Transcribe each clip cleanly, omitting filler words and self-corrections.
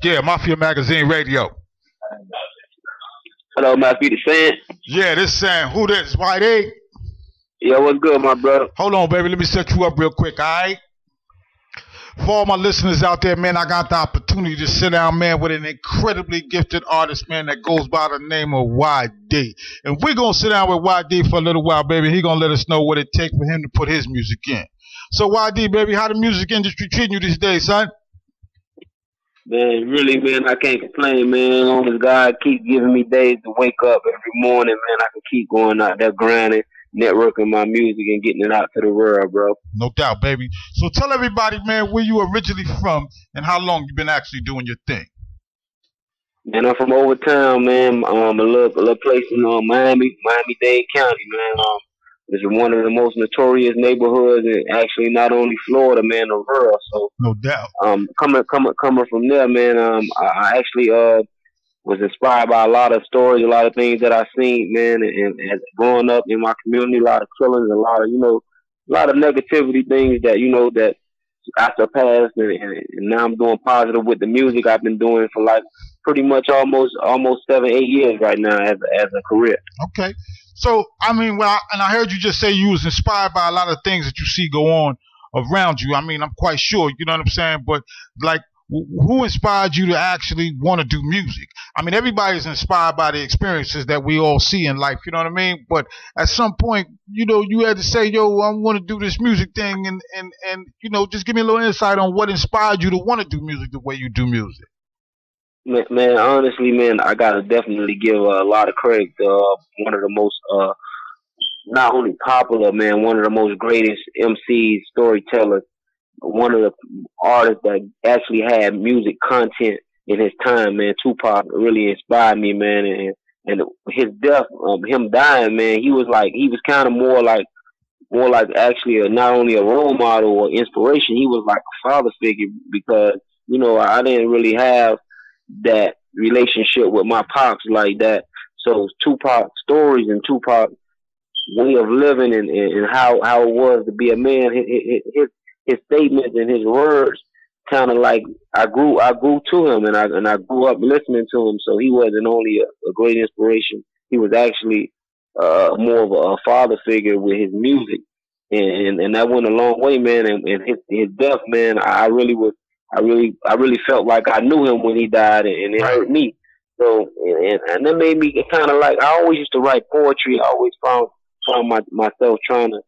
Yeah, Mafia Magazine Radio. Hello, Mafia the Fan. Yeah, this saying who this? White A? Yeah, what's good, my brother? Hold on, baby. Let me set you up real quick, all right? For all my listeners out there, man, I got the opportunity to sit down, man, with an incredibly gifted artist, man, that goes by the name of YD. And we're going to sit down with YD for a little while, baby. He's going to let us know what it takes for him to put his music in. So, YD, baby, how the music industry treating you these days, son? Man, really, man, I can't complain, man. As long as God keep giving me days to wake up every morning, man, I can keep going out there grinding, networking my music and getting it out to the world, bro. No doubt, baby. So tell everybody, man, where you originally from and how long you been actually doing your thing. Man, I'm from over town, man. A little place in Miami-Dade County, man. It's one of the most notorious neighborhoods, and actually not only Florida, man, the world. So no doubt. Coming from there, man. I actually was inspired by a lot of stories, a lot of things that I seen, man, and growing up in my community, a lot of killings, a lot of negativity things that that I surpassed, and now I'm doing positive with the music I've been doing for like pretty much almost 7-8 years right now as a career. Okay. So, I mean, and I heard you just say you was inspired by a lot of things that you see go on around you. I mean, I'm quite sure, you know what I'm saying? But, like, who inspired you to actually want to do music? I mean, everybody's inspired by the experiences that we all see in life, you know what I mean? But at some point, you had to say, yo, I want to do this music thing, and just give me a little insight on what inspired you to want to do music the way you do music. Man, honestly, man, I gotta definitely give a lot of credit to one of the most, not only popular, man, one of the most greatest MCs, storytellers, one of the artists that actually had music content in his time, man. Tupac really inspired me, man, and his death, him dying, man, he was kind of more like actually not only a role model or inspiration, he was like a father figure because I didn't really have that relationship with my pops like that. So Tupac stories and Tupac way of living and how it was to be a man, his statements and his words kind of like I grew to him and I grew up listening to him. So he wasn't only a great inspiration, he was actually more of a father figure with his music, and that went a long way, man. And his death, man, I really felt like I knew him when he died, and it hurt me. So, and that made me kind of like, I always used to write poetry. I always found myself trying to,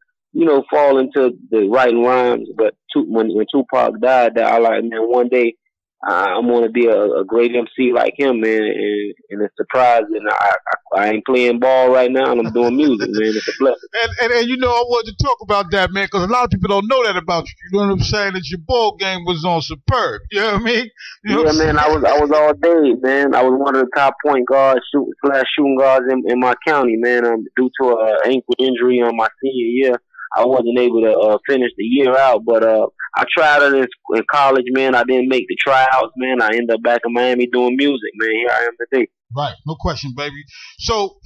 fall into the writing rhymes. But when Tupac died, that I like, man, one day I'm going to be a great MC like him, man. And it's surprising. I ain't playing ball right now, and I'm doing music, man. It's a blessing. And I wanted to talk about that, man, because a lot of people don't know that about you. You know what I'm saying? That your ball game was on superb. You know what I mean? Yeah, man. I was all day, man. I was one of the top point guards, shooting guards in my county, man. Due to an ankle injury on my senior year, I wasn't able to finish the year out, but I tried it in college, man. I didn't make the tryouts, man. I ended up back in Miami doing music, man. Here I am today. Right, no question, baby. So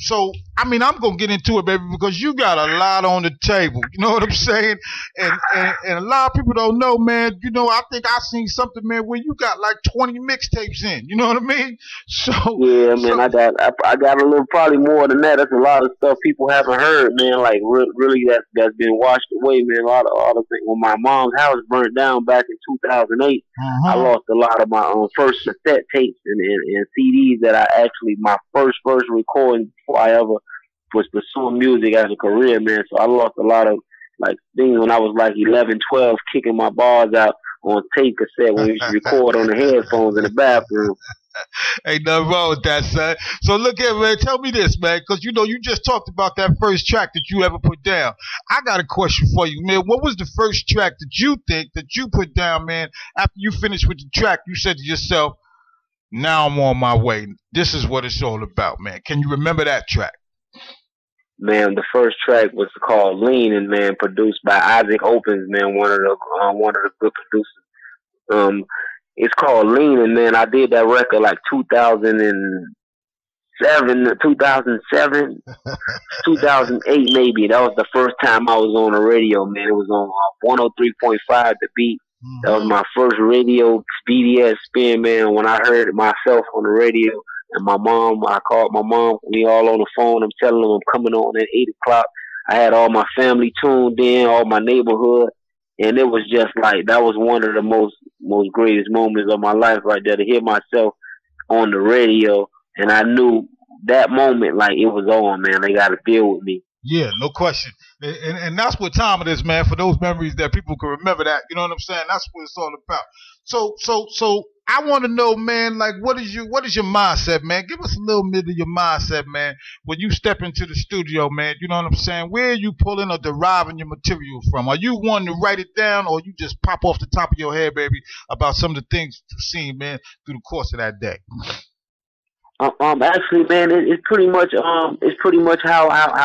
I mean, I'm gonna get into it, baby, because you got a lot on the table. You know what I'm saying? And a lot of people don't know, man. I think I seen something, man, where you got like 20 mixtapes in. You know what I mean? So yeah, man, I got a little, probably more than that. That's a lot of stuff people haven't heard, man. Like really, that's been washed away, man. A lot of things. When my mom's house burnt down back in 2008, I lost a lot of my first cassette tapes and CDs that I actually. My first recording before I ever was pursuing music as a career, man. So I lost a lot of like things when I was like 11, 12, kicking my bars out on tape cassette when we used to record on the headphones in the bathroom. Ain't nothing wrong with that, son. So look here, man. Tell me this, man, because you just talked about that first track that you ever put down. I got a question for you, man. What was the first track that you think that you put down, man? After you finished with the track, you said to yourself, now I'm on my way. This is what it's all about, man. Can you remember that track? Man, the first track was called Leanin', man, produced by Isaac Opens, man, one of the good producers. It's called Leanin', man. I did that record like 2007, 2008 maybe. That was the first time I was on the radio, man. It was on 103.5 The Beat. That was my first radio BDS spin, man. When I heard it myself on the radio, and my mom, I called my mom. We all on the phone. I'm telling them I'm coming on at 8 o'clock. I had all my family tuned in, all my neighborhood, and it was just like that was one of the most greatest moments of my life right there, to hear myself on the radio, and I knew that moment like it was on, man. They got to deal with me. Yeah, no question. And that's what time it is, man, for those memories that people can remember that. You know what I'm saying? That's what it's all about. So I want to know, man, like what is your mindset, man? Give us a little bit of your mindset, man, when you step into the studio, man. You know what I'm saying? Where are you pulling or deriving your material from? Are you wanting to write it down, or you just pop off the top of your head, baby, about some of the things you've seen, man, through the course of that day? Actually, man, it's pretty much how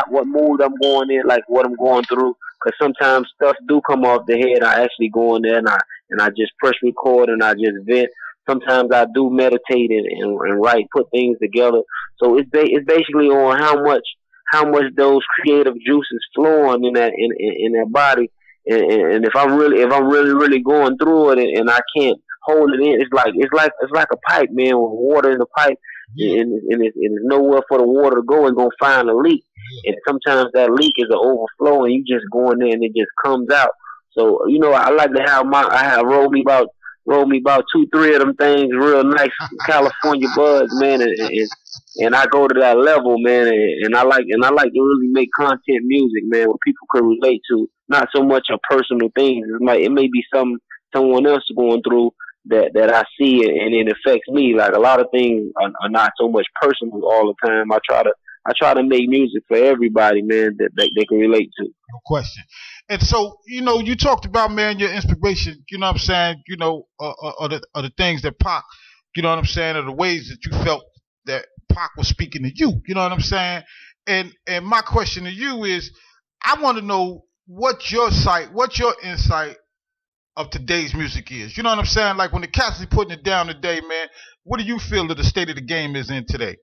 what mood I'm going in, like what I'm going through. Cause sometimes stuff do come off the head. I actually go in there and I just press record and I just vent. Sometimes I do meditate and write, put things together. So it's basically on how much those creative juices flowing in that body. And if I'm really going through it and I can't hold it in, it's like a pipe, man, with water in the pipe. And it's nowhere for the water to go, and gonna find a leak. And sometimes that leak is an overflow, and you just go in there and it just comes out. So I like to have roll me about 2-3 of them things, real nice California buds, man, and I go to that level, man, and I like to really make content music, man, what people can relate to, not so much a personal thing. It may be someone else going through that I see and it affects me. Like a lot of things are not so much personal all the time. I try to make music for everybody, man, that they can relate to. No question. And so, you talked about, man, your inspiration, you know what I'm saying, are the things that Pac, you know what I'm saying, are the ways that you felt that Pac was speaking to you, you know what I'm saying? And my question to you is, I want to know what's your insight of today's music is. You know what I'm saying? Like when the cats are putting it down today, man, what do you feel that the state of the game is in today?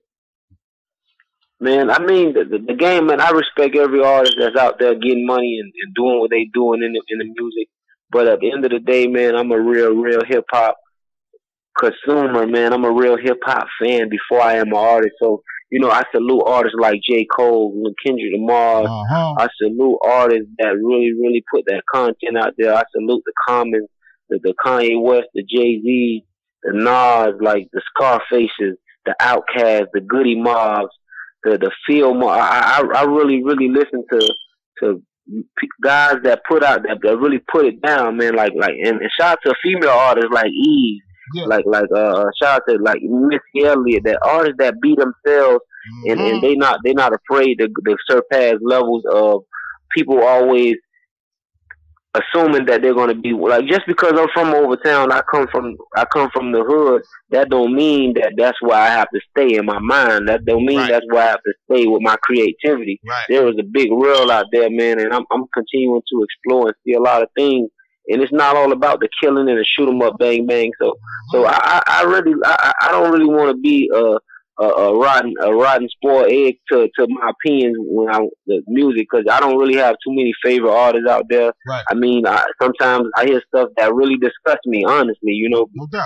Man, I mean the game, man. I respect every artist that's out there getting money and doing what they doing in the music. But at the end of the day, man, I'm a real hip hop consumer, man. I'm a real hip hop fan before I am an artist. So I salute artists like J. Cole, Kendrick Lamar. I salute artists that really put that content out there. I salute the Common, the Kanye West, the Jay-Z, the Nas, like the Scarfaces, the Outkast, the Goody Mobs, the Feel More. I really listen to guys that put out that really put it down, man. Like and shout out to female artists like Eve. Yeah. Like shout out to like Missy Elliott, that artists that beat themselves and they not afraid to surpass levels of people always assuming that they're gonna be like, just because I'm from over town, I come from the hood, that don't mean that's where I have to stay in my mind. That don't mean that's where I have to stay with my creativity. There is a big world out there, man, and I'm continuing to explore and see a lot of things. And it's not all about the killing and the shoot 'em up, bang bang. So I don't really want to be a rotten spoiled egg to my opinions when the music, because I don't really have too many favorite artists out there. I mean, sometimes I hear stuff that really disgusts me, honestly.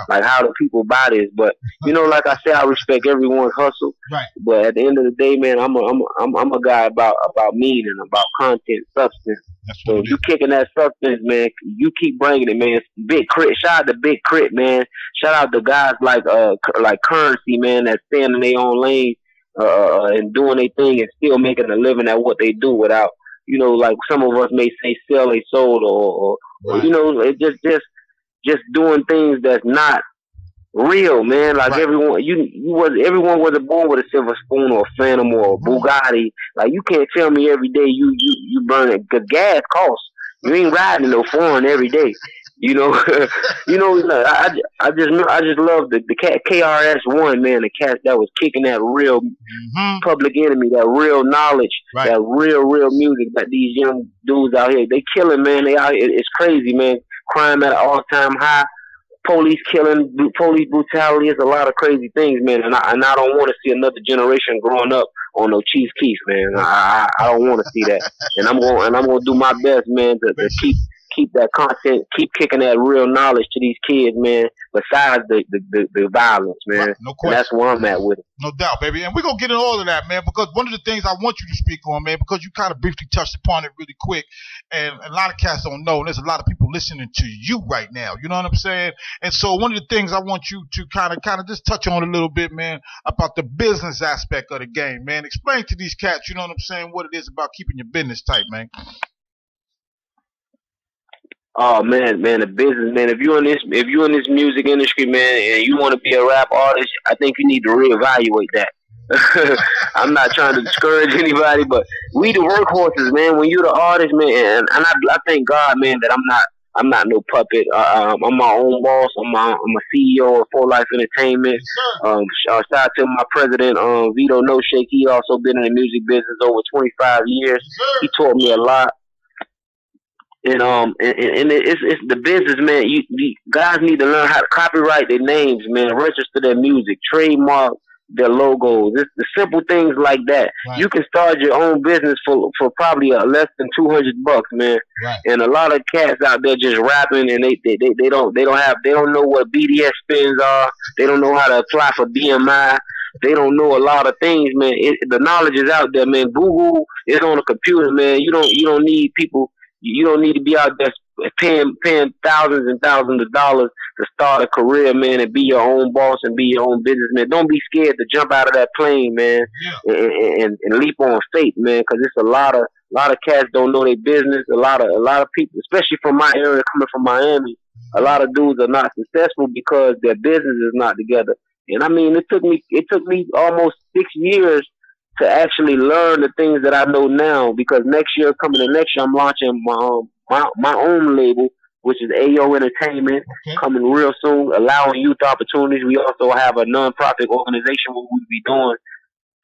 Like how do people buy this? But like I said, I respect everyone's hustle. But at the end of the day, man, I'm a guy about meaning, about content, substance. So if you kicking that substance, man, you keep bringing it, man. Big Crit, shout out to Big Crit, man. Shout out to guys like Currency, man, that's staying in their own lane and doing their thing and still making a living at what they do without, like some of us may say sell a soul or just doing things that's not real, man. Like everyone wasn't born with a silver spoon or a Phantom or a Bugatti. Like you can't tell me every day you burn it. The gas costs. You ain't riding no foreign every day. I just love the cat KRS-One, man. The cat that was kicking that real Public Enemy, that real knowledge, that real music that these young dudes out here, they killing, man. They out here, it's crazy, man. Crime at an all-time high. Police killing, police brutality, is a lot of crazy things, man. And I don't want to see another generation growing up on no Chief Keef, man. I don't want to see that. And I'm gonna do my best, man, to keep that content, keep kicking that real knowledge to these kids, man. Besides the violence, man. Right, no question. And that's where I'm at with it. No doubt, baby. And we're going to get into all of that, man, because one of the things I want you to speak on, man, because you kind of briefly touched upon it really quick, and a lot of cats don't know, and there's a lot of people listening to you right now, you know what I'm saying? And so one of the things I want you to kind of just touch on a little bit, man, about the business aspect of the game, man. Explain to these cats, you know what I'm saying, what it is about keeping your business tight, man. Oh man, the business, man. If you're in this music industry, man, and you want to be a rap artist, I think you need to reevaluate that. I'm not trying to discourage anybody, but we the workhorses, man. When you're the artist, man, and I thank God, man, that I'm not no puppet. I'm my own boss. I'm a CEO of Full Life Entertainment. Shout out to my president, Vito No Shake. He also been in the music business over 25 years. He taught me a lot. And it's the business, man. You guys need to learn how to copyright their names, man. Register their music, trademark their logos. It's the simple things like that. Right. You can start your own business for probably less than $200, man. Right. And a lot of cats out there just rapping, and they don't know what BDS spins are. They don't know how to apply for BMI. They don't know a lot of things, man. The knowledge is out there, man. Google is on the computer, man. You don't need people. You don't need to be out there paying thousands and thousands of dollars to start a career, man, and be your own boss and be your own businessman. Don't be scared to jump out of that plane, man, and leap on faith, man, because it's a lot of cats don't know their business. A lot of people, especially from my area, coming from Miami, a lot of dudes are not successful because their business is not together. And I mean, it took me almost 6 years to actually learn the things that I know now, because next year, I'm launching my own label, which is AO Entertainment, coming real soon, allowing youth opportunities. We also have a nonprofit organization where we'll be doing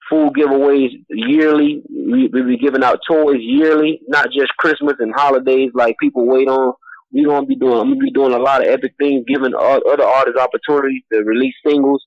food giveaways yearly. We'll be giving out toys yearly, not just Christmas and holidays like people wait on. I'm gonna be doing a lot of epic things, giving other artists opportunities to release singles,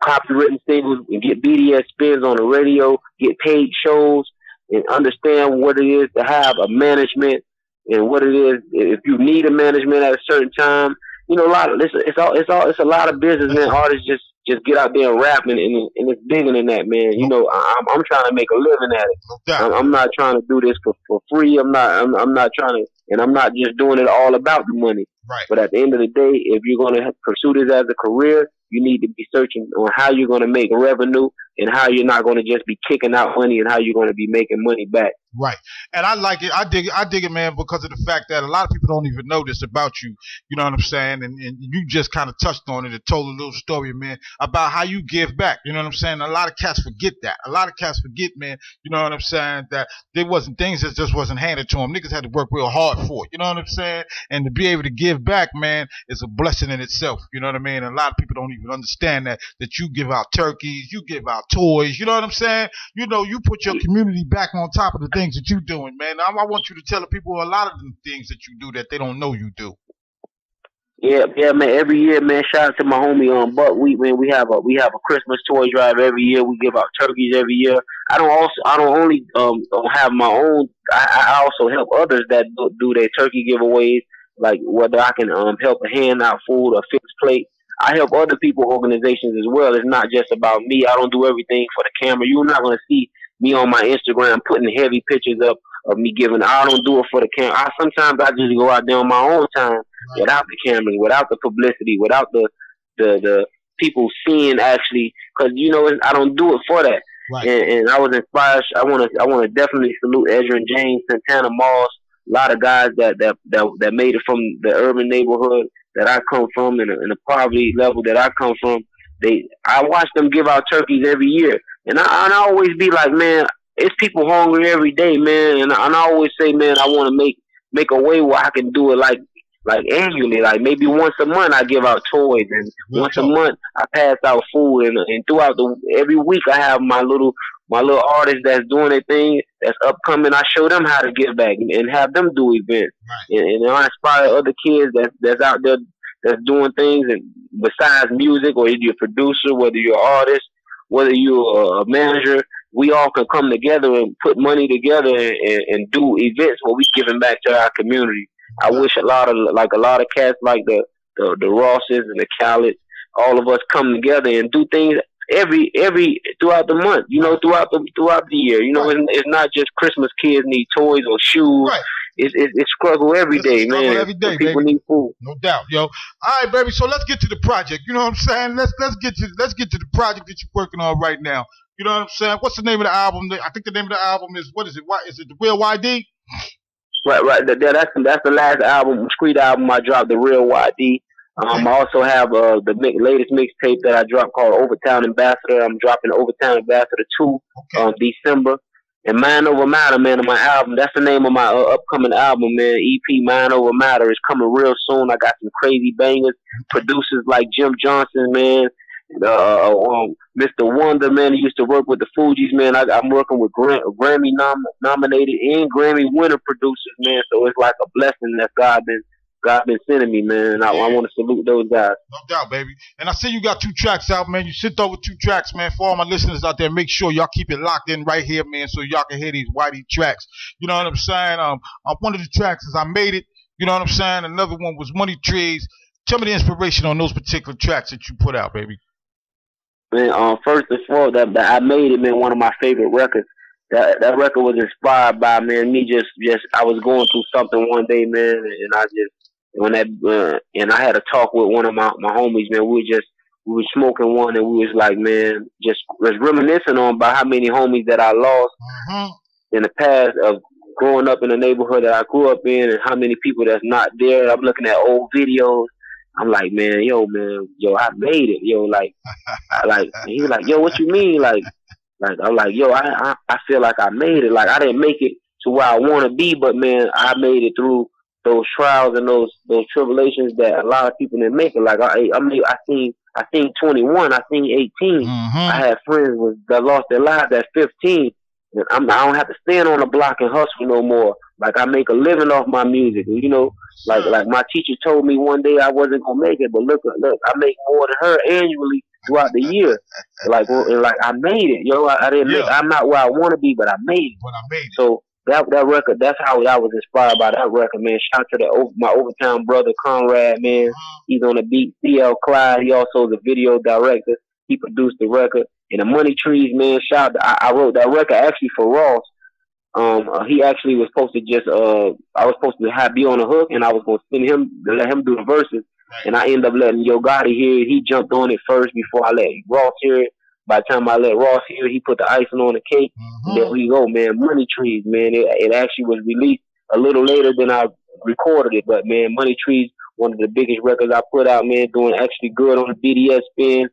copywritten singles, and get BDS spins on the radio, get paid shows, and understand what it is to have a management and what it is if you need a management at a certain time. You know, it's a lot of business, man. Artists just get out there and rap, and it's bigger than that, man. You know, I'm trying to make a living at it. I'm not trying to do this for free. I'm not trying to, and I'm not just doing it all about the money. Right. But at the end of the day, if you're going to pursue this as a career, you need to be searching on how you're going to make revenue and how you're not going to just be kicking out money and how you're going to be making money back. Right. And I like it. I dig it, man, because of the fact that a lot of people don't even know this about you. You know what I'm saying? And you just kind of touched on it and told a little story, man, about how you give back. You know what I'm saying? A lot of cats forget that. A lot of cats forget, man, you know what I'm saying, that there wasn't things that just wasn't handed to them. Niggas had to work real hard for it. You know what I'm saying? And to be able to give back, man, is a blessing in itself. You know what I mean? And a lot of people don't even understand that you give out turkeys, you give out toys. You know what I'm saying? You know, you put your community back on top of the things that you're doing, man. I want you to tell the people a lot of the things that you do that they don't know you do. Yeah, man. Every year, man. Shout out to my homie on Buckwheat, man. We have a Christmas toy drive every year. We give out turkeys every year. I don't only have my own. I also help others that do their turkey giveaways. Like whether I can help a hand out food or fix plate. I help other people, organizations as well. It's not just about me. I don't do everything for the camera. You're not going to see me on my Instagram putting heavy pictures up of me giving. I don't do it for the camera. Sometimes I just go out there on my own time without the cameras, without the publicity, without the people seeing actually, because you know I don't do it for that. Right. And I was inspired. I want to definitely salute Ezra and James, Santana Moss, a lot of guys that made it from the urban neighborhood that I come from and the poverty level that I come from. I watch them give out turkeys every year. And I always be like, man, it's people hungry every day, man. And I always say, man, I want to make a way where I can do it like annually, like maybe once a month I give out toys, and once a month I pass out food, and throughout every week I have my little artists that's doing their thing that's upcoming. I show them how to give back and have them do events, and I inspire other kids that's out there that's doing things, and besides music, or you're a producer, whether you're an artist, whether you're a manager, we all can come together and put money together and do events where we giving back to our community. I wish a lot of cats like the Rosses and the Khaled, all of us come together and do things every throughout the month. You know, throughout the year. You know, it's not just Christmas. Kids need toys or shoes. Right. It's struggle every day, man. Every day, people baby. need food. No doubt, yo. All right, baby. So let's get to the project. You know what I'm saying? Let's get to the project that you're working on right now. You know what I'm saying? What's the name of the album? I think the name of the album is, what is it? What is it? The Real YD? Right. That's the last album, street album I dropped, The Real YD. I also have the latest mixtape that I dropped called Overtown Ambassador. I'm dropping Overtown Ambassador 2 December. And Mind Over Matter, man, on my album. That's the name of my upcoming album, man. EP Mind Over Matter is coming real soon. I got some crazy bangers. Producers like Jim Johnson, man. Mr. Wonder, man, he used to work with the Fugees, man. I'm working with Grammy nominated and Grammy winner producers, man. So it's like a blessing that God been sending me, man. And I want to salute those guys. No doubt, baby. And I see you got 2 tracks out, man. You sent over 2 tracks, man. For all my listeners out there, make sure y'all keep it locked in right here, man, so y'all can hear these Whitey tracks. You know what I'm saying? One of the tracks is I Made It. You know what I'm saying? Another one was Money Trees. Tell me the inspiration on those particular tracks that you put out, baby. Man, first and foremost, that I Made It, man, one of my favorite records. That record was inspired by, man, me just I was going through something one day, man, and I just and I had a talk with one of my homies, man. We were smoking one, and we was like, man, just was reminiscing on about how many homies that I lost in the past of growing up in the neighborhood that I grew up in, and how many people that's not there. I'm looking at old videos. I'm like, man, I made it, like he was like, yo, what you mean, like I'm like, yo, I feel like I made it, like I didn't make it to where I want to be, but man, I made it through those trials and those tribulations that a lot of people didn't make it. Like I seen 21, I seen 18. I had friends that lost their lives at 15. And I don't have to stand on the block and hustle no more. Like I make a living off my music. You know, like my teacher told me one day I wasn't gonna make it, but look, I make more than her annually throughout the year. Like I made it. I didn't make. I'm not where I want to be, but I made it. But I made it. So that record, that's how I was inspired by that record, man. Shout out to my Overtown brother Conrad, man. He's on the beat. CL Clyde, he also is a video director. He produced the record. And the Money Trees, man, I wrote that record actually for Ross. He actually was supposed to I was supposed to be on the hook, and I was going to send him to let him do the verses. And I ended up letting Yo Gotti hear it. He jumped on it first before I let Ross hear it. By the time I let Ross hear it, he put the icing on the cake. And there we go, man. Money Trees, man. It actually was released a little later than I recorded it. But, man, Money Trees, one of the biggest records I put out, man, doing actually good on the BDS spin.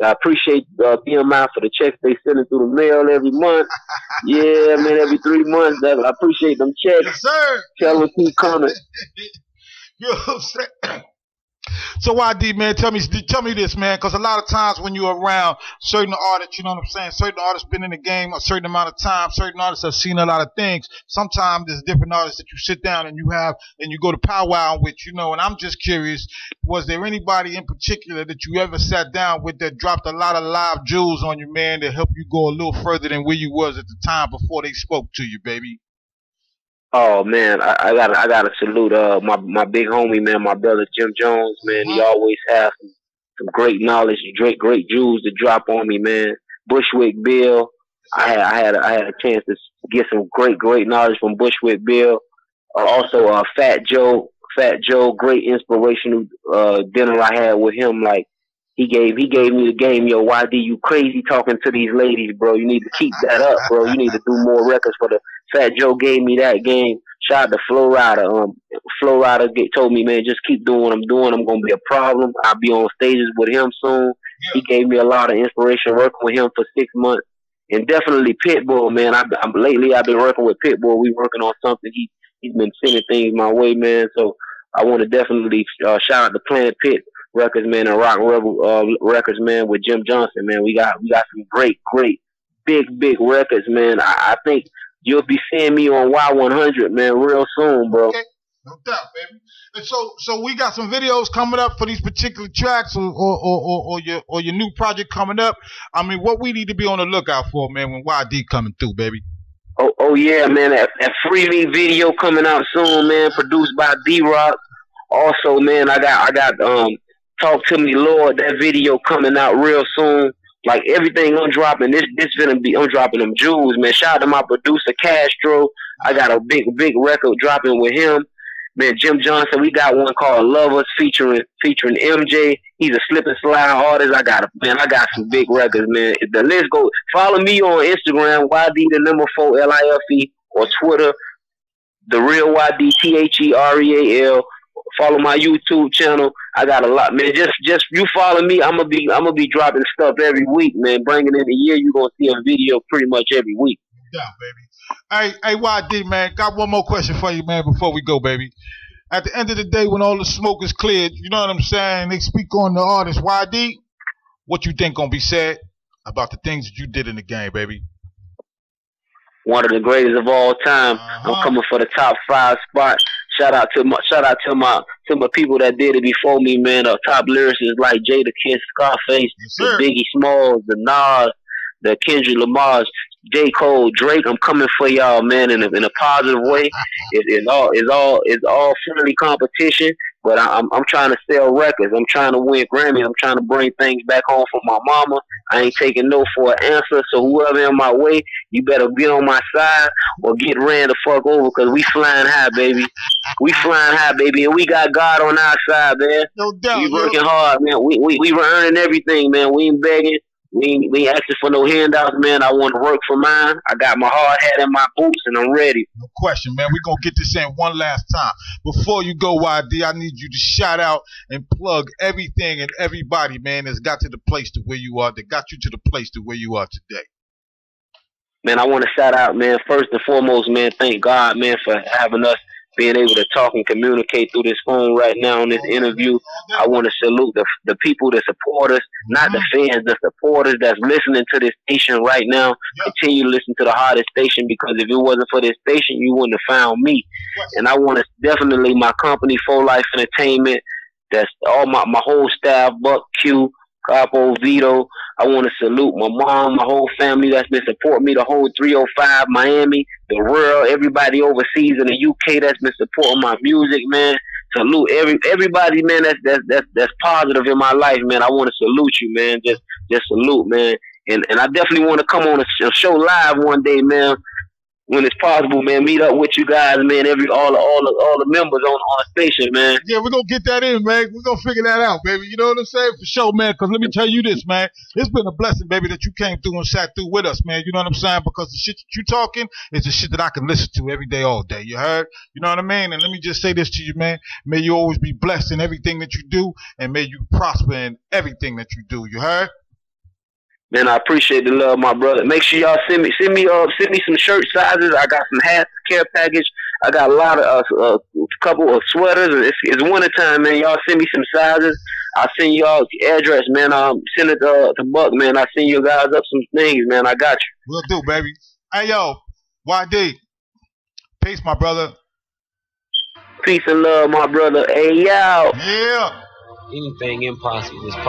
I appreciate BMI for the checks they sending through the mail every month. Yeah, man, every 3 months. I appreciate them checks. Yes, sir. Tell them keep coming. You know what I'm saying? So YD, man, tell me this, man, because a lot of times when you're around certain artists, you know what I'm saying, certain artists been in the game a certain amount of time, certain artists have seen a lot of things. Sometimes there's different artists that you sit down and you go to powwow with, and I'm just curious, was there anybody in particular that you ever sat down with that dropped a lot of live jewels on you, man, that helped you go a little further than where you was at the time before they spoke to you, baby? Oh man, I gotta salute my big homie, man, my brother Jim Jones, man. He always has some great knowledge, great jewels to drop on me, man. Bushwick Bill, I had a chance to get some great knowledge from Bushwick Bill. Also Fat Joe, great inspirational dinner I had with him. Like he gave me the game. Yo, YD, you crazy talking to these ladies, bro. You need to keep that up, bro. You need to do more records for the. Fat Joe gave me that game. Shout out to Flo Rida. Flo Rida told me, man, just keep doing what I'm doing. I'm going to be a problem. I'll be on stages with him soon. Yeah. He gave me a lot of inspiration working with him for 6 months. And definitely Pitbull, man. Lately I've been working with Pitbull. We working on something. He's been sending things my way, man. So I want to definitely shout out to Planet Pit Records, man, and Rock Rebel Records, man, with Jim Johnson, man. We got some great, big records, man. I think you'll be seeing me on Y100, man, real soon, bro. Okay. No doubt, baby. And so we got some videos coming up for these particular tracks or your new project coming up. I mean, what we need to be on the lookout for, man, when YD coming through, baby. Oh Oh yeah, man, that Free Me video coming out soon, man. Produced by D-Rock. Also, man, I got Talk to Me, Lord. That video coming out real soon. Like everything I'm dropping, I'm dropping them jewels, man. Shout out to my producer Castro. I got a big record dropping with him. Man, Jim Johnson, we got one called Lovers featuring MJ. He's a slip and slide artist. I got some big records, man. The list goes. Follow me on Instagram, YD4LIFE, or Twitter, The Real YD THEREAL. Follow my YouTube channel. I got a lot, man. Just you follow me. I'm gonna be dropping stuff every week, man. Bringing in the year, you gonna see a video pretty much every week. Yeah, baby. Hey, YD, man. Got one more question for you, man. Before we go, baby. At the end of the day, when all the smoke is cleared, you know what I'm saying? They speak on the artist. YD, what you think gonna be said about the things that you did in the game, baby? One of the greatest of all time. I'm coming for the top 5 spot. Shout out to my people that did it before me, man. Top lyricists like Jada Kiss, Scarface, the Biggie Smalls, the Nas, the Kendrick Lamars, J. Cole, Drake. I'm coming for y'all, man, in a positive way. It's all friendly competition, but I'm trying to sell records. I'm trying to win Grammys. I'm trying to bring things back home for my mama. I ain't taking no for an answer. So whoever in my way, you better get on my side or get ran the fuck over, because we flying high, baby. We flying high, baby, and we got God on our side, man. No doubt. We working hard, man. We earning everything, man. We ain't begging. We ain't asking for no handouts, man. I want to work for mine. I got my hard hat and my boots, and I'm ready. No question, man. We're going to get this in one last time. Before you go, YD, I need you to shout out and plug everything and everybody, man, that's got to the place to where you are, that got you to the place to where you are today. Man, I want to shout out, man, first and foremost, man, thank God, man, for having us being able to talk and communicate through this phone right now in this interview. I want to salute the people that support us, not the fans, the supporters that's listening to this station right now. Continue to listen to the hottest station, because if it wasn't for this station, you wouldn't have found me. And I want to definitely, my company, Full Life Entertainment, that's all my whole staff, Buck, Q, Capo, Vito. I want to salute my mom, my whole family that's been supporting me, the whole 305 Miami, the world, everybody overseas in the UK that's been supporting my music, man. Salute everybody, man, that's positive in my life, man. I want to salute you, man. Just salute, man. And I definitely want to come on a show live one day, man, when it's possible, man. Meet up with you guys, man. All the members on the station, man. Yeah, we're gonna get that in, man. We're gonna figure that out, baby. You know what I'm saying? For sure, man. Because let me tell you this, man. It's been a blessing, baby, that you came through and sat through with us, man. You know what I'm saying? Because the shit that you talking is the shit that I can listen to every day, all day. You heard? You know what I mean? And let me just say this to you, man. May you always be blessed in everything that you do, and may you prosper in everything that you do. You heard? Man, I appreciate the love, my brother. Make sure y'all send me some shirt sizes. I got some hats, care package. I got a lot of a couple of sweaters. It's winter time, man. Y'all send me some sizes. I'll send y'all the address, man. Send it to Buck, man. I'll send you guys up some things, man. I got you. Will do, baby. Hey, yo, YD. Peace, my brother. Peace and love, my brother. Hey, yo. Yeah. Anything impossible is possible.